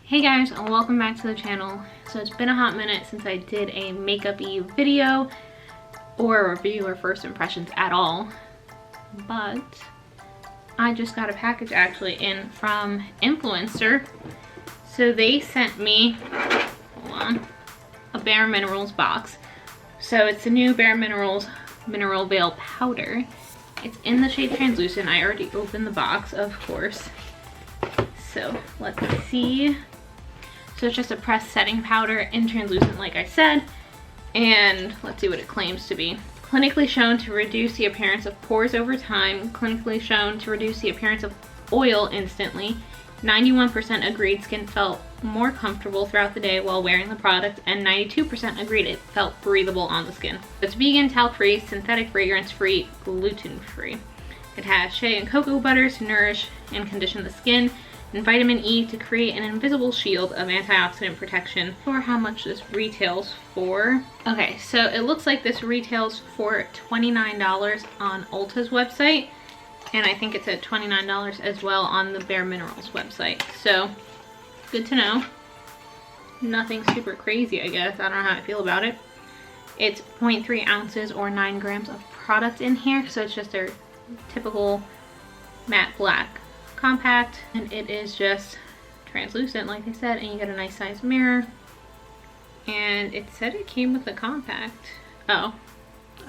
Hey guys, and welcome back to the channel. So it's been a hot minute since I did a makeup-y video or a review or first impressions at all, but I just got a package actually in from Influenster. So they sent me, hold on, a BareMinerals box. So it's the new BareMinerals Mineral Veil Powder. It's in the shade Translucent. I already opened the box, of course. So let's see. So it's just a pressed setting powder in translucent, like I said, and let's see what it claims to be. Clinically shown to reduce the appearance of pores over time, clinically shown to reduce the appearance of oil instantly. 91% agreed skin felt more comfortable throughout the day while wearing the product, and 92% agreed it felt breathable on the skin. It's vegan, talc-free, synthetic fragrance-free, gluten-free. It has shea and cocoa butters to nourish and condition the skin, and vitamin E to create an invisible shield of antioxidant protection. For how much this retails for. Okay, so it looks like this retails for $29 on Ulta's website, and I think it's at $29 as well on the BareMinerals website. So good to know. Nothing super crazy, I guess. I don't know how I feel about it. It's 0.3 ounces or 9 grams of product in here, so it's just their typical matte black compact, and it is just translucent like I said, and you get a nice size mirror, and it said it came with a compact. Oh,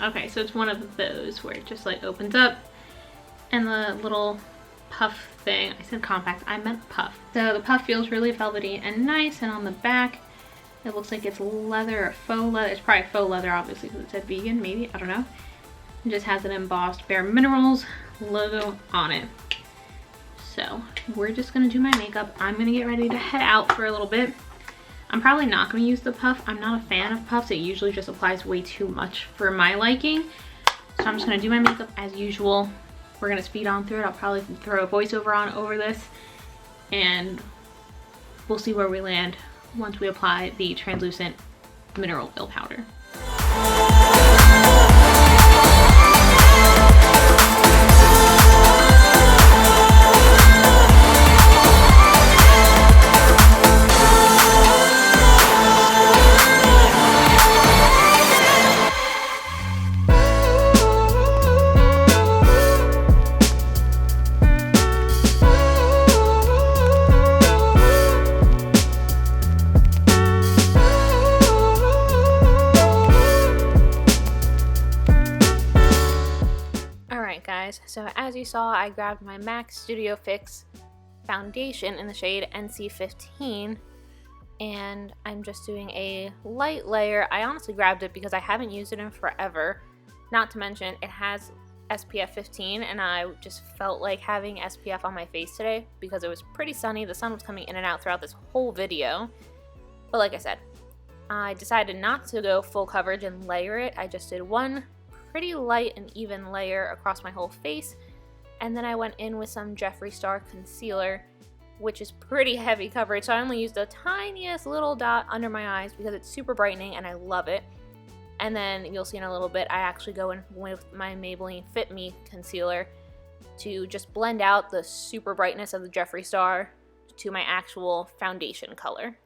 okay, so it's one of those where it just like opens up and the little puff thing, I said compact, I meant puff. So the puff feels really velvety and nice, and on the back it looks like it's leather or faux leather. It's probably faux leather obviously because it said vegan, maybe, I don't know. It just has an embossed BareMinerals logo on it. So we're just gonna do my makeup. I'm gonna get ready to head out for a little bit. I'm probably not gonna use the puff. I'm not a fan of puffs. It usually just applies way too much for my liking. So I'm just gonna do my makeup as usual. We're gonna speed on through it. I'll probably throw a voiceover on over this, and we'll see where we land once we apply the translucent mineral veil powder. So as you saw, I grabbed my MAC Studio Fix foundation in the shade NC15, and I'm just doing a light layer. I honestly grabbed it because I haven't used it in forever. Not to mention it has SPF 15, and I just felt like having SPF on my face today because it was pretty sunny. The sun was coming in and out throughout this whole video. But like I said, I decided not to go full coverage and layer it. I just did one pretty light and even layer across my whole face, and then I went in with some Jeffree Star concealer, which is pretty heavy coverage, so I only used the tiniest little dot under my eyes because it's super brightening and I love it. And then you'll see in a little bit I actually go in with my Maybelline Fit Me concealer to just blend out the super brightness of the Jeffree Star to my actual foundation color.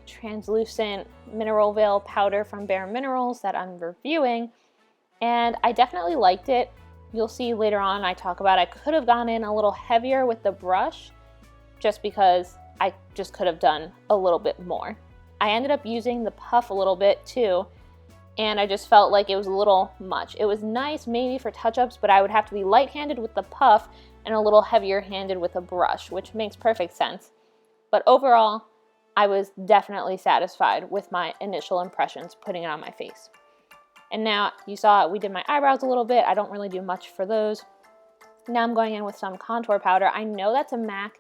Translucent mineral veil powder from BareMinerals that I'm reviewing, and I definitely liked it. You'll see later on I talk about I could have gone in a little heavier with the brush just because I just could have done a little bit more. I ended up using the puff a little bit too, and I just felt like it was a little much. It was nice maybe for touch-ups, but I would have to be light-handed with the puff and a little heavier handed with a brush, which makes perfect sense. But overall, I was definitely satisfied with my initial impressions putting it on my face. And now you saw we did my eyebrows a little bit. I don't really do much for those. Now I'm going in with some contour powder. I know that's a MAC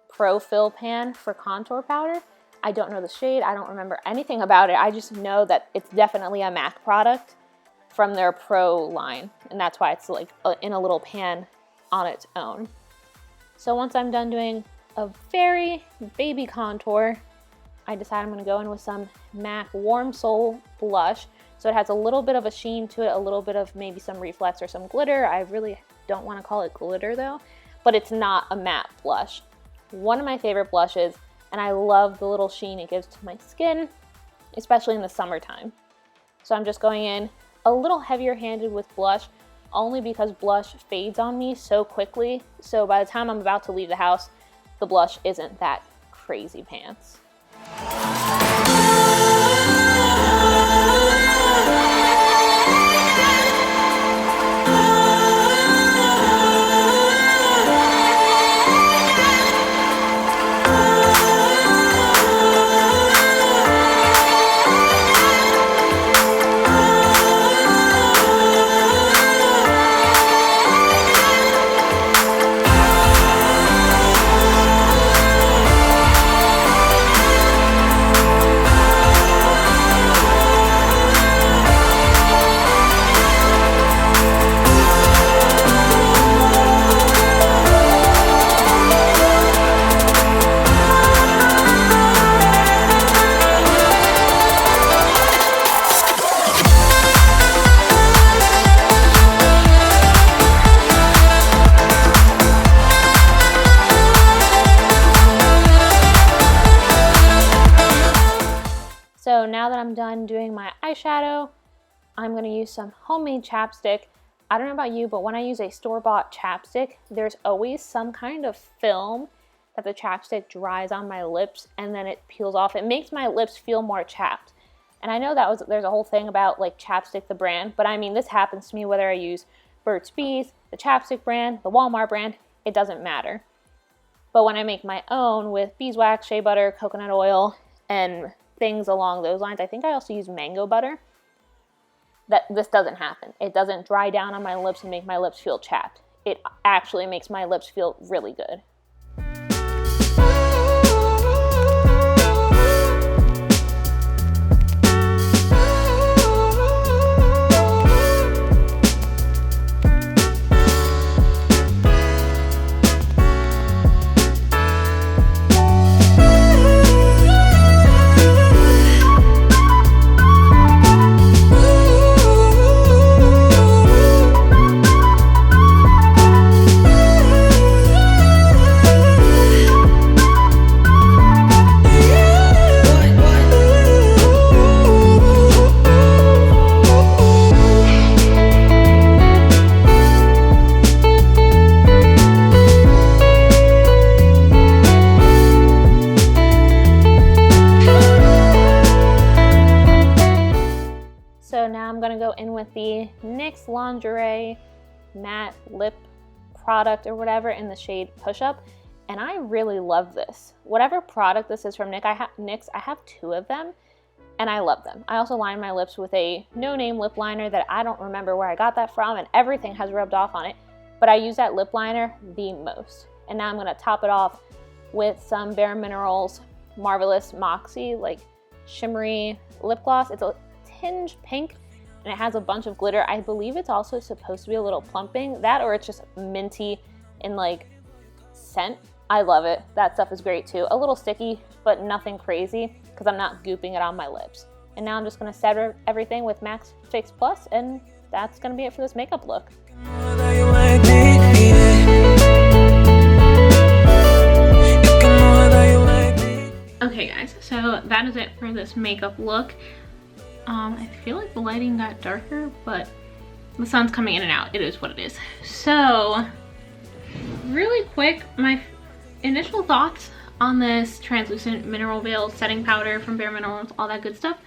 Pro Fill Pan for contour powder. I don't know the shade. I don't remember anything about it. I just know that it's definitely a MAC product from their Pro line. And that's why it's like in a little pan on its own. So once I'm done doing a very baby contour, I decide I'm going to go in with some MAC Warm Soul blush. So it has a little bit of a sheen to it, a little bit of maybe some reflex or some glitter. I really don't want to call it glitter though, but it's not a matte blush. One of my favorite blushes, and I love the little sheen it gives to my skin, especially in the summertime. So I'm just going in a little heavier handed with blush, only because blush fades on me so quickly. So by the time I'm about to leave the house, the blush isn't that crazy pants. So now that I'm done doing my eyeshadow, I'm going to use some homemade chapstick. I don't know about you, but when I use a store-bought chapstick, there's always some kind of film that the chapstick dries on my lips and then it peels off. It makes my lips feel more chapped. And I know there's a whole thing about like chapstick the brand, but I mean this happens to me whether I use Burt's Bees, the chapstick brand, the Walmart brand, it doesn't matter. But when I make my own with beeswax, shea butter, coconut oil, and things along those lines, I think I also use mango butter, that this doesn't happen. It doesn't dry down on my lips and make my lips feel chapped. It actually makes my lips feel really good. I'm going to go in with the NYX Lingerie Matte Lip product or whatever in the shade Push Up. And I really love this. Whatever product this is from NYX, I have 2 of them and I love them. I also line my lips with a no-name lip liner that I don't remember where I got that from and everything has rubbed off on it. But I use that lip liner the most. And now I'm going to top it off with some BareMinerals Marvelous Moxie, like shimmery lip gloss. It's a tinge pink and it has a bunch of glitter. I believe it's also supposed to be a little plumping. That or it's just minty in like scent. I love it. That stuff is great too. A little sticky, but nothing crazy because I'm not gooping it on my lips. And now I'm just going to set everything with Max Fix Plus and that's going to be it for this makeup look. Okay guys, so that is it for this makeup look. I feel like the lighting got darker, but the sun's coming in and out. It is what it is. So, really quick, my initial thoughts on this translucent mineral veil setting powder from BareMinerals, all that good stuff.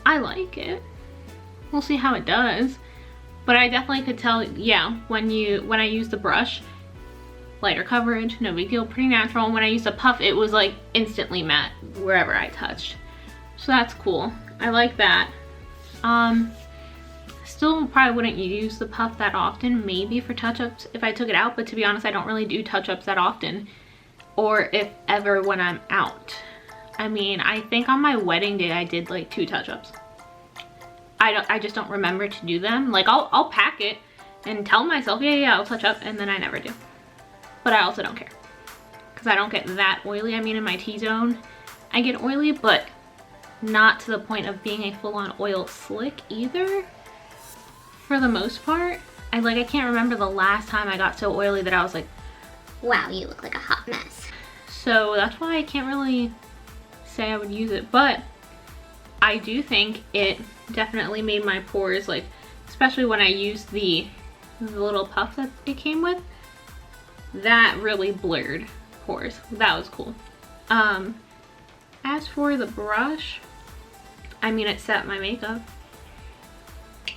I like it. We'll see how it does. But I definitely could tell, yeah, when I use the brush, lighter coverage, no big deal, pretty natural. When I used the puff, it was like instantly matte wherever I touched. So that's cool. I like that. Still probably wouldn't use the puff that often, maybe for touch-ups if I took it out, but to be honest, I don't really do touch-ups that often, or if ever when I'm out. I mean, I think on my wedding day I did like 2 touch-ups. I just don't remember to do them. Like I'll pack it and tell myself, yeah, I'll touch up, and then I never do. But I also don't care because I don't get that oily. I mean, in my T-zone, I get oily, but not to the point of being a full-on oil slick either. For the most part, I can't remember the last time I got so oily that I was like, wow, you look like a hot mess. So that's why I can't really say I would use it, but I do think it definitely made my pores, like, especially when I used the little puff that it came with, that really blurred pores. That was cool. As for the brush, I mean, it set my makeup,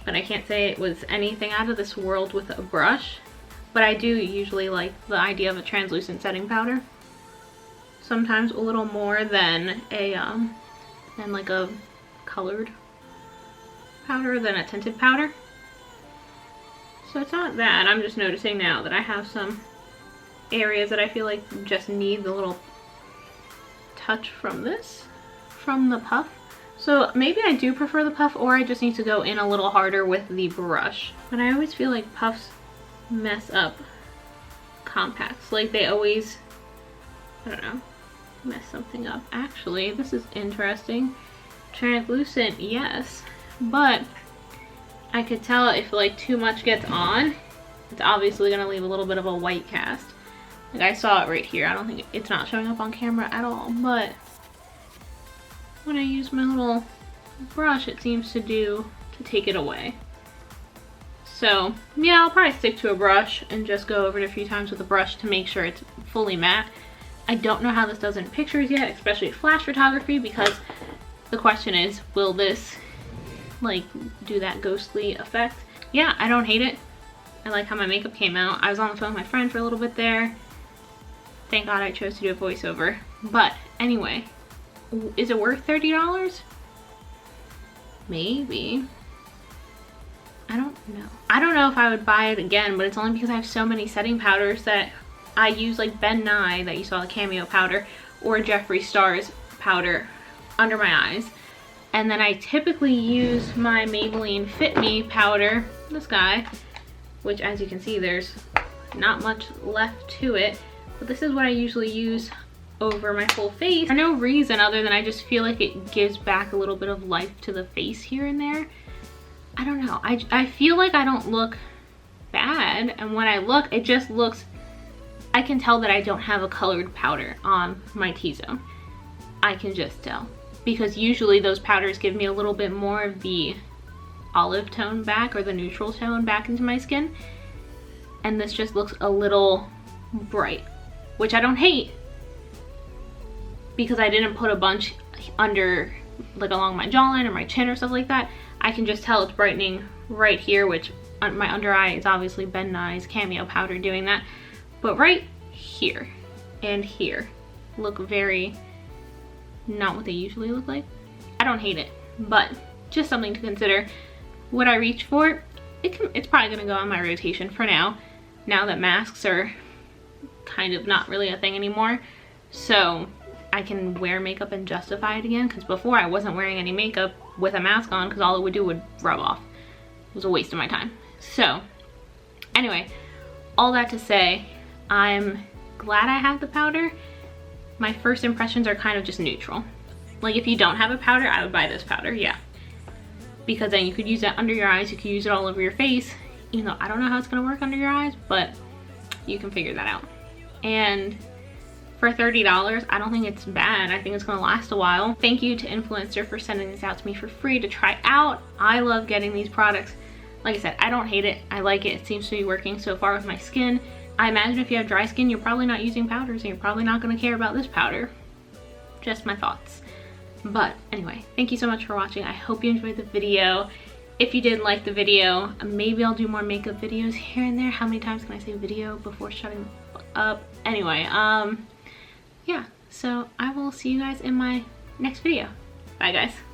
but I can't say it was anything out of this world with a brush. But I do usually like the idea of a translucent setting powder. Sometimes a little more than like a colored powder than a tinted powder. So it's not that. I'm just noticing now that I have some areas that I feel like just need the little touch from the puff. So maybe I do prefer the puff, or I just need to go in a little harder with the brush. But I always feel like puffs mess up compacts. Like they always, I don't know, mess something up. Actually, this is interesting. Translucent, yes, but I could tell if like too much gets on, it's obviously gonna leave a little bit of a white cast. Like I saw it right here. I don't think it's not showing up on camera at all, but when I use my little brush, it seems to take it away. So yeah, I'll probably stick to a brush and just go over it a few times with a brush to make sure it's fully matte. I don't know how this does in pictures yet, especially flash photography, because the question is, will this like do that ghostly effect? Yeah, I don't hate it. I like how my makeup came out. I was on the phone with my friend for a little bit there. Thank God I chose to do a voiceover. But anyway, is it worth $30? Maybe. I don't know. I don't know if I would buy it again, but it's only because I have so many setting powders that I use, like Ben Nye that you saw, the Cameo powder, or Jeffree Star's powder under my eyes. And then I typically use my Maybelline Fit Me powder, this guy, which as you can see there's not much left to it, but this is what I usually use over my full face for no reason other than I just feel like it gives back a little bit of life to the face here and there. I don't know, I feel like I don't look bad, and when I look, it just looks, I can tell that I don't have a colored powder on my T-zone. I can just tell, because usually those powders give me a little bit more of the olive tone back, or the neutral tone back into my skin, and this just looks a little bright, which I don't hate, because I didn't put a bunch under, like along my jawline or my chin or stuff like that. I can just tell it's brightening right here, which my under eye is obviously Ben Nye's Cameo powder doing that, but right here and here look very not what they usually look like. I don't hate it, but just something to consider. Would I reach for it? It's probably gonna go on my rotation for now that masks are kind of not really a thing anymore, so I can wear makeup and justify it again, because before I wasn't wearing any makeup with a mask on because all it would do would rub off. It was a waste of my time. So anyway, all that to say, I'm glad I have the powder. My first impressions are kind of just neutral. Like if you don't have a powder, I would buy this powder, yeah. Because then you could use it under your eyes, you could use it all over your face, even though I don't know how it's gonna work under your eyes, but you can figure that out. And for $30, I don't think it's bad. I think it's gonna last a while. Thank you to Influenster for sending this out to me for free to try out. I love getting these products. Like I said, I don't hate it. I like it. It seems to be working so far with my skin. I imagine if you have dry skin, you're probably not using powders and you're probably not gonna care about this powder. Just my thoughts. But anyway, thank you so much for watching. I hope you enjoyed the video. If you did like the video, maybe I'll do more makeup videos here and there. How many times can I say video before shutting up? Anyway, yeah, so I will see you guys in my next video. Bye guys.